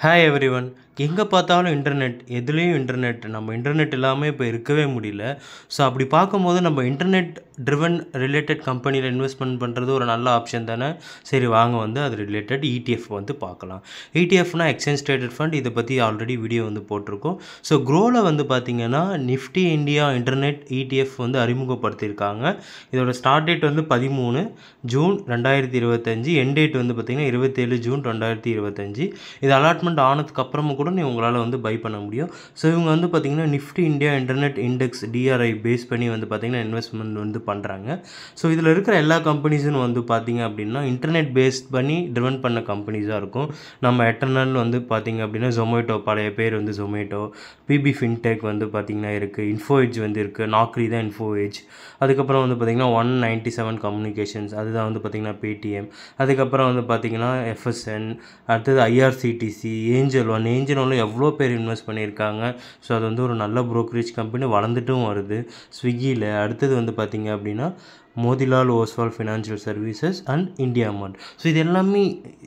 Hi everyone. எங்கே பார்த்தாலும் internet, எதுலேயும் இன்டர்நெட். நம்ம இன்டர்நெட் இல்லாமல் இப்போ இருக்கவே முடியல. ஸோ அப்படி பார்க்கும்போது நம்ம இன்டர்நெட் ட்ரிவன் ரிலேட்டட் கம்பெனியில் இன்வெஸ்ட்மெண்ட் பண்ணுறது ஒரு நல்ல ஆப்ஷன் தானே. சரி வாங்க அது ரிலேட்டட் ETF பார்க்கலாம். ETFனா எக்ஸ்சேஞ்ச் ட்ரேடட் ஃபண்ட். இதை பற்றி ஆல்ரெடி வீடியோ போட்டிருக்கோம். ஸோ க்ரோவில் பார்த்தீங்கன்னா நிஃப்டி இந்தியா இன்டர்நெட் ETF அறிமுகப்படுத்தியிருக்காங்க. இதோட start date 13 June 2025. End date பார்த்தீங்கன்னா 27 ஜூன் 2025. இது அலாட்மெண்ட் ஆனதுக்கப்புறமும் கூட உங்களால் பை பண்ண முடியும். ஸோ இவங்க பார்த்தீங்கன்னா Nifty India internet index DRI base பண்ணி பார்த்தீங்கன்னா இன்வெஸ்ட்மெண்ட் பண்ணுறாங்க. ஸோ இதில் இருக்கிற எல்லா கம்பெனிஸும் பார்த்தீங்க அப்படின்னா இன்டர்நெட் பேஸ் பண்ணி ட்ரிவன் பண்ண கம்பெனிஸாக இருக்கும். நம்ம எட்டர்னல் பார்த்தீங்க அப்படின்னா ஜொமேட்டோ, பழைய பேர் ஜொமேட்டோ. பிபி ஃபின்டெக் பார்த்தீங்கன்னா இருக்குது. இன்ஃபோஎட்ஜ் இருக்குது. நாக்ரி தான் இன்ஃபோஎட்ஜ். அதுக்கப்புறம் பார்த்தீங்கன்னா 197 கம்யூனிகேஷன்ஸ், அதுதான் பார்த்தீங்கன்னா பேடிஎம். அதுக்கப்புறம் பார்த்தீங்கன்னா FSN. அடுத்தது IRCTC, ஏஞ்சல் ஒன் எவ்வளோ பேர் இன்வெஸ்ட் பண்ணியிருக்காங்க. ஸோ அது ஒரு நல்ல ப்ரோக்கரேஜ் கம்பெனி, வளர்ந்துட்டும் வருது. ஸ்விக்கியில் அடுத்தது பார்த்தீங்க அப்படின்னா Motilal Oswal financial services and India mart. So இது எல்லாமே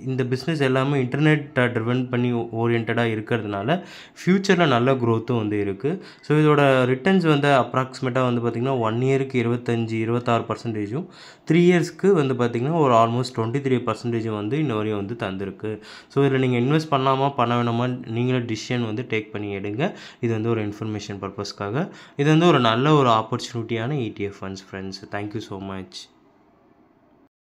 இந்த பிஸ்னஸ் எல்லாமே இன்டர்நெட் ட்ரிவன் பண்ணி ஓரியன்டாக இருக்கிறதுனால ஃப்யூச்சரில் நல்ல க்ரோத்தும் இருக்குது. ஸோ இதோட ரிட்டர்ன்ஸ் அப்ராக்சிமேட்டாக பார்த்திங்கன்னா 1 இயருக்கு 26%, 3 இயர்ஸ்க்கு பார்த்திங்கன்னா ஒரு ஆல்மோஸ்ட் 23% இன்ன வரையும் தந்திருக்கு. ஸோ இதில் நீங்கள் இன்வெஸ்ட் பண்ணலாமா பண்ண வேணாமா நீங்களே டிசிஷன் டேக் பண்ணி எடுங்க. இது ஒரு இன்ஃபர்மேஷன் பர்பஸ்க்காக. இது ஒரு நல்ல ஒரு ஆப்பர்ச்சுனிட்டியான ETF funds friends. Thank you so much.